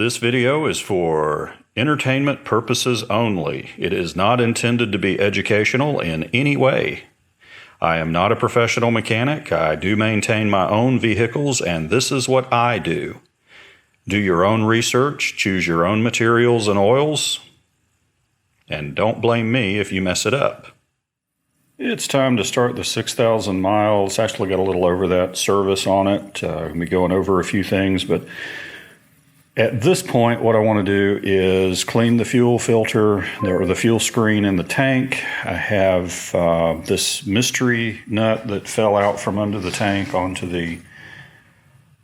This video is for entertainment purposes only. It is not intended to be educational in any way. I am not a professional mechanic. I do maintain my own vehicles, and this is what I do. Do your own research, choose your own materials and oils, and don't blame me if you mess it up. It's time to start the 6,000 miles. Actually got a little over that service on it. I'll be going over a few things, but at this point, what I want to do is clean the fuel filter or the fuel screen in the tank. I have this mystery nut that fell out from under the tank onto the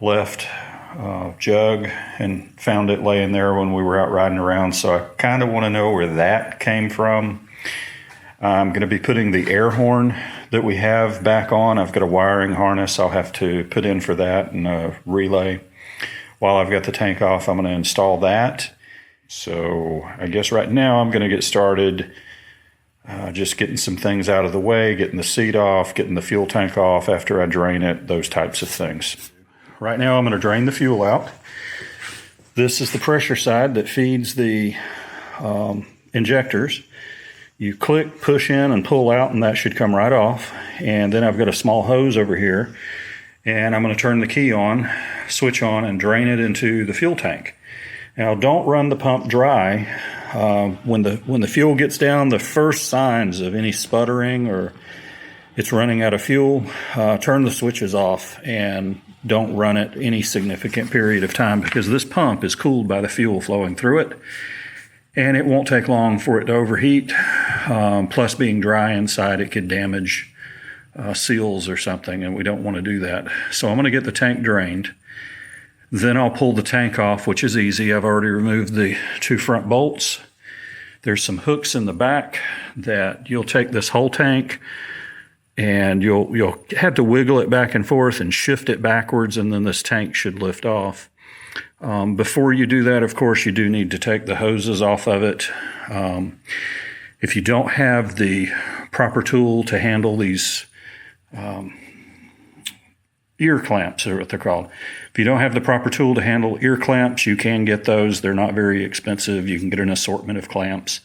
left jug and found it laying there when we were out riding around. So I kind of want to know where that came from. I'm going to be putting the air horn that we have back on. I've got a wiring harness I'll have to put in for that and a relay. While I've got the tank off, I'm going to install that. So I guess right now I'm going to get started just getting some things out of the way, getting the seat off, getting the fuel tank off after I drain it, those types of things. Right now I'm going to drain the fuel out. This is the pressure side that feeds the injectors. You click, push in, and pull out, and that should come right off. And then I've got a small hose over here, and I'm going to turn the key on, switch on, and drain it into the fuel tank. Now, don't run the pump dry. When the fuel gets down, the first signs of any sputtering or it's running out of fuel, turn the switches off and don't run it any significant period of time, because this pump is cooled by the fuel flowing through it, and it won't take long for it to overheat. Plus, being dry inside, it could damage seals or something, and we don't want to do that. So I'm going to get the tank drained. Then I'll pull the tank off, which is easy. I've already removed the two front bolts. There's some hooks in the back that you'll take this whole tank and you'll have to wiggle it back and forth and shift it backwards, and then this tank should lift off. Before you do that, of course, you do need to take the hoses off of it. If you don't have the proper tool to handle these ear clamps, are what they're called. If you don't have the proper tool to handle ear clamps, you can get those. They're not very expensive. You can get an assortment of clamps,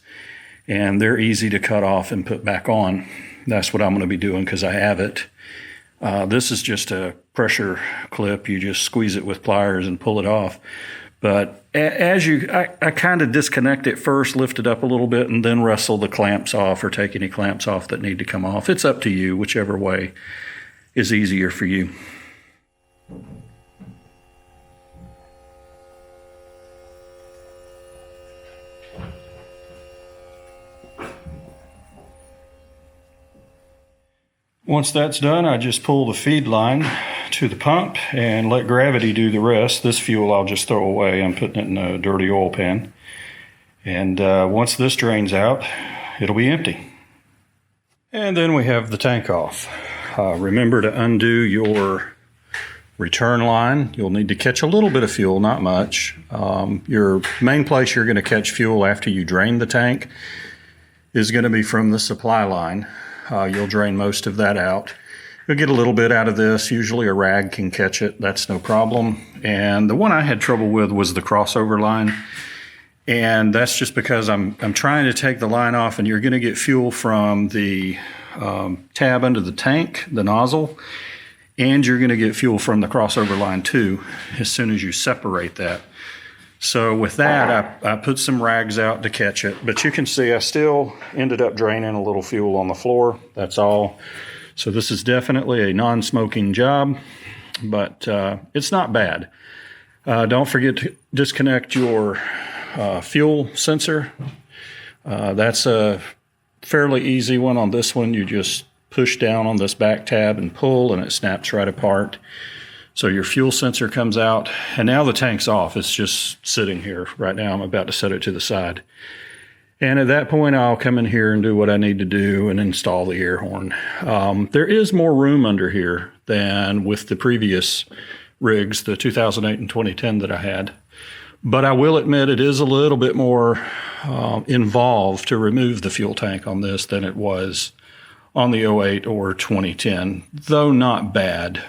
and they're easy to cut off and put back on. That's what I'm going to be doing because I have it. This is just a pressure clip. You just squeeze it with pliers and pull it off. But I kind of disconnect it first, lift it up a little bit, and then wrestle the clamps off or take any clamps off that need to come off. It's up to you, whichever way is easier for you. Once that's done, I just pull the feed line to the pump and let gravity do the rest. This fuel I'll just throw away. I'm putting it in a dirty oil pan. And once this drains out, it'll be empty. And then we have the tank off. Remember to undo your return line. You'll need to catch a little bit of fuel, not much. Your main place you're going to catch fuel after you drain the tank is going to be from the supply line. You'll drain most of that out. You'll get a little bit out of this. Usually a rag can catch it. That's no problem. And the one I had trouble with was the crossover line. And that's just because I'm trying to take the line off, and you're going to get fuel from the tab under the tank, the nozzle, and you're going to get fuel from the crossover line too as soon as you separate that. So with that, I put some rags out to catch it, but you can see I still ended up draining a little fuel on the floor. That's all. So this is definitely a non-smoking job, but it's not bad. Don't forget to disconnect your fuel sensor. That's a fairly easy one. On this one, you just push down on this back tab and pull, and it snaps right apart. So your fuel sensor comes out, and now the tank's off. It's just sitting here right now. I'm about to set it to the side. And at that point, I'll come in here and do what I need to do and install the air horn. There is more room under here than with the previous rigs, the 2008 and 2010 that I had. But I will admit it is a little bit more involved to remove the fuel tank on this than it was on the 08 or 2010, though not bad.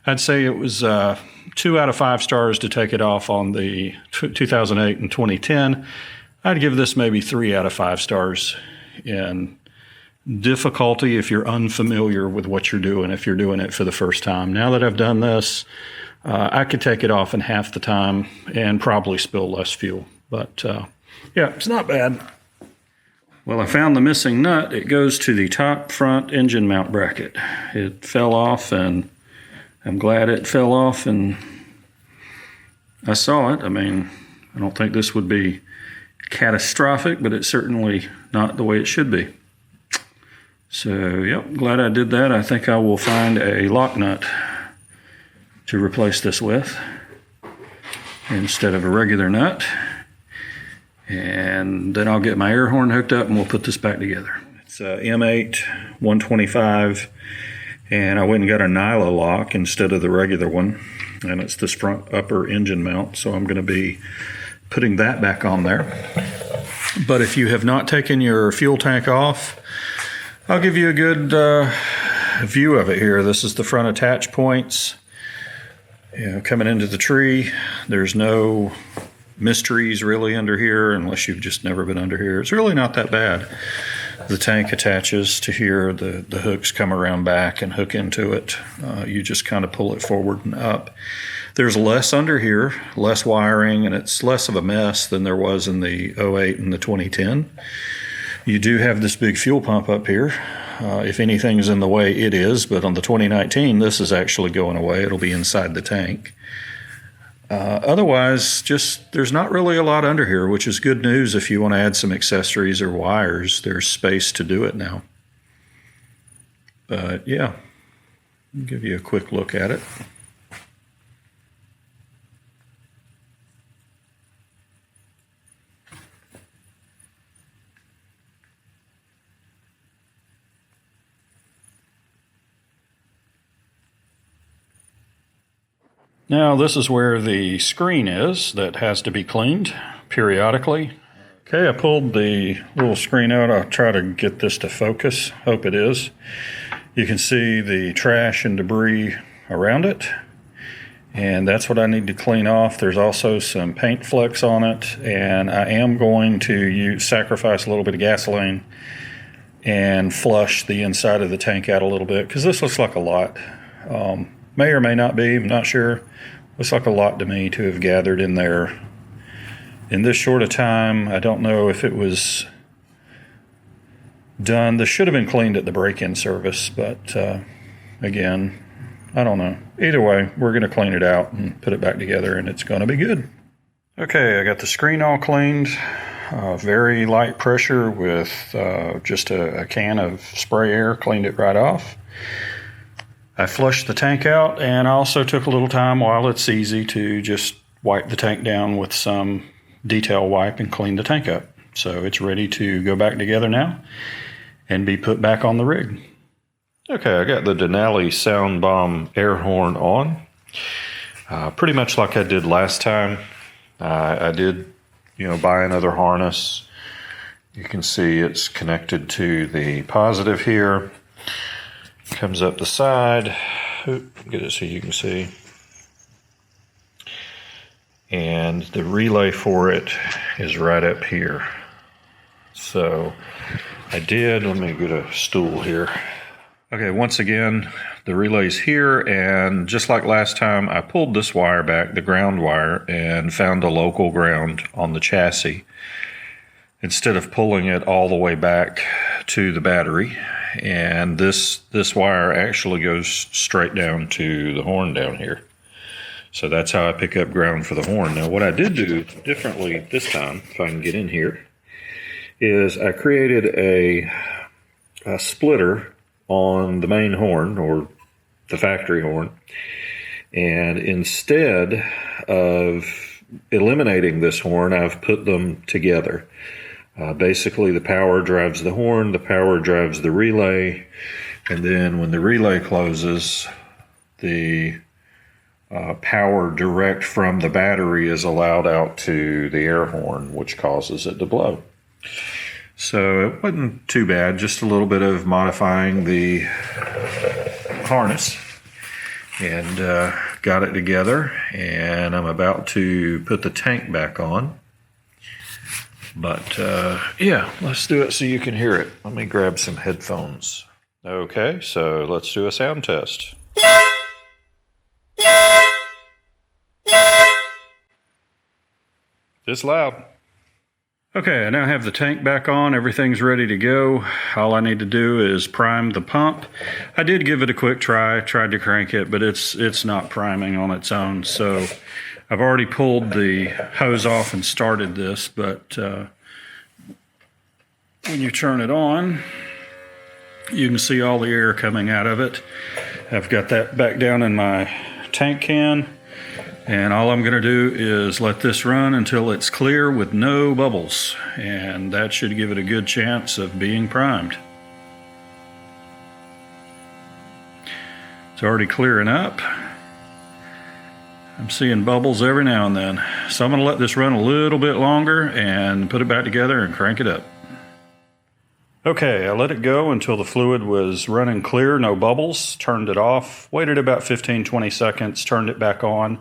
I'd say it was 2 out of 5 stars to take it off on the 2008 and 2010. I'd give this maybe 3 out of 5 stars in difficulty if you're unfamiliar with what you're doing, if you're doing it for the first time. Now that I've done this, I could take it off in half the time and probably spill less fuel. But yeah, it's not bad. Well, I found the missing nut. It goes to the top front engine mount bracket. It fell off, and I'm glad it fell off, and I saw it. I mean, I don't think this would be catastrophic, but it's certainly not the way it should be. So, yep, glad I did that. I think I will find a lock nut to replace this with instead of a regular nut. And then I'll get my air horn hooked up and we'll put this back together. It's a M8 125, and I went and got a Nyla lock instead of the regular one. And it's this front upper engine mount, so I'm going to be putting that back on there. But if you have not taken your fuel tank off, I'll give you a good view of it here. This is the front attach points. You know, coming into the tree, there's no mysteries really under here unless you've just never been under here. It's really not that bad. The tank attaches to here. The hooks come around back and hook into it. You just kind of pull it forward and up. There's less under here, less wiring, and it's less of a mess than there was in the 08 and the 2010. You do have this big fuel pump up here. If anything's in the way, it is, but on the 2019, this is actually going away. It'll be inside the tank. Otherwise, just there's not really a lot under here, which is good news if you want to add some accessories or wires. There's space to do it now. But yeah, I'll give you a quick look at it. Now this is where the screen is that has to be cleaned periodically. Okay, I pulled the little screen out. I'll try to get this to focus. Hope it is. You can see the trash and debris around it, and that's what I need to clean off. There's also some paint flecks on it, and I am going to sacrifice a little bit of gasoline and flush the inside of the tank out a little bit, because this looks like a lot. May or may not be, I'm not sure. Looks like a lot to me to have gathered in there in this short a time. I don't know if it was done. This should have been cleaned at the break-in service, but again, I don't know. Either way, we're going to clean it out and put it back together, and it's going to be good. Okay, I got the screen all cleaned. Very light pressure with just a can of spray air, cleaned it right off. I flushed the tank out, and I also took a little time while it's easy to just wipe the tank down with some detail wipe and clean the tank up. So it's ready to go back together now and be put back on the rig. Okay, I got the Denali SoundBomb Air Horn on. Pretty much like I did last time. I did, buy another harness. You can see it's connected to the positive here. Comes up the side. Get it so you can see. And the relay for it is right up here. So let me get a stool here. Okay, once again, the relay's here, and just like last time, I pulled this wire back, the ground wire, and found a local ground on the chassis instead of pulling it all the way back to the battery. And this wire actually goes straight down to the horn down here. So that's how I pick up ground for the horn. Now what I did do differently this time, if I can get in here, is I created a splitter on the main horn, or the factory horn, and instead of eliminating this horn, I've put them together. Basically, the power drives the horn, the power drives the relay, and then when the relay closes, the power direct from the battery is allowed out to the air horn, which causes it to blow. So it wasn't too bad, just a little bit of modifying the harness. and got it together, and I'm about to put the tank back on. But yeah, let's do it so you can hear it. Let me grab some headphones. Okay, so let's do a sound test. It's loud. Okay, I now have the tank back on. Everything's ready to go. All I need to do is prime the pump. I did give it a quick try, tried to crank it, but it's not priming on its own. So I've already pulled the hose off and started this, but when you turn it on, you can see all the air coming out of it. I've got that back down in my tank can. And all I'm going to do is let this run until it's clear with no bubbles. And that should give it a good chance of being primed. It's already clearing up. I'm seeing bubbles every now and then. So I'm going to let this run a little bit longer and put it back together and crank it up. Okay, I let it go until the fluid was running clear, no bubbles, turned it off, waited about 15-20 seconds, turned it back on.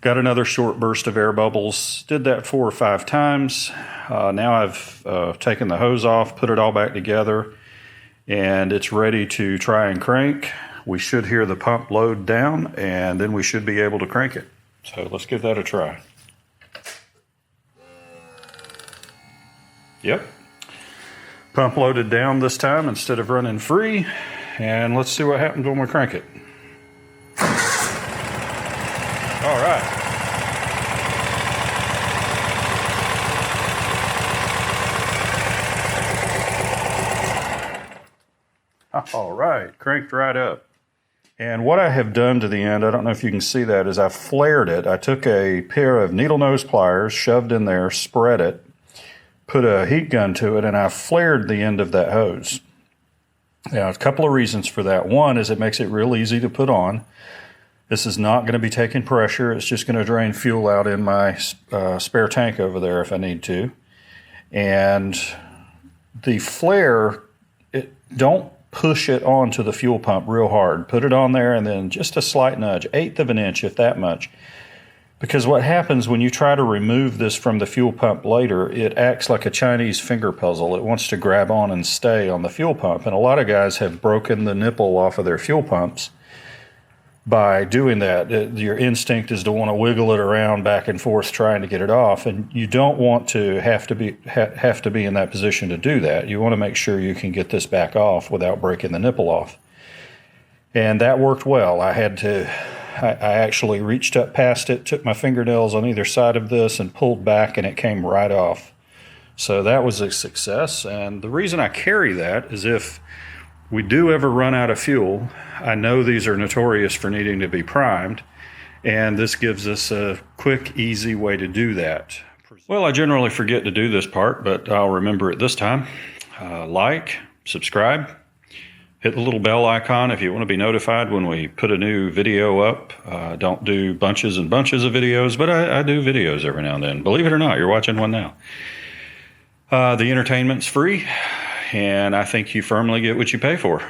Got another short burst of air bubbles, did that 4 or 5 times. Now I've taken the hose off, put it all back together, and it's ready to try and crank. We should hear the pump load down, and then we should be able to crank it. So let's give that a try. Yep. Pump loaded down this time instead of running free, and let's see what happens when we crank it. All right. All right, cranked right up. And what I have done to the end, I don't know if you can see that, is I flared it. I took a pair of needle nose pliers, shoved in there, spread it, put a heat gun to it, and I flared the end of that hose. Now, a couple of reasons for that. One is it makes it real easy to put on. This is not going to be taking pressure. It's just going to drain fuel out in my spare tank over there if I need to. And the flare, don't push it onto the fuel pump real hard. Put it on there and then just a slight nudge, 1/8 of an inch, if that much. Because what happens when you try to remove this from the fuel pump later, it acts like a Chinese finger puzzle. It wants to grab on and stay on the fuel pump. And a lot of guys have broken the nipple off of their fuel pumps by doing that. Your instinct is to want to wiggle it around back and forth trying to get it off, and you don't want to have to be in that position to do that. You want to make sure you can get this back off without breaking the nipple off. And that worked well. I actually reached up past it, took my fingernails on either side of this and pulled back, and it came right off. So that was a success. And the reason I carry that is if we do ever run out of fuel, I know these are notorious for needing to be primed, and this gives us a quick, easy way to do that. Well, I generally forget to do this part, but I'll remember it this time. Like, subscribe, hit the little bell icon if you want to be notified when we put a new video up. Don't do bunches and bunches of videos, but I do videos every now and then. Believe it or not, you're watching one now. The entertainment's free, and I think you firmly get what you pay for.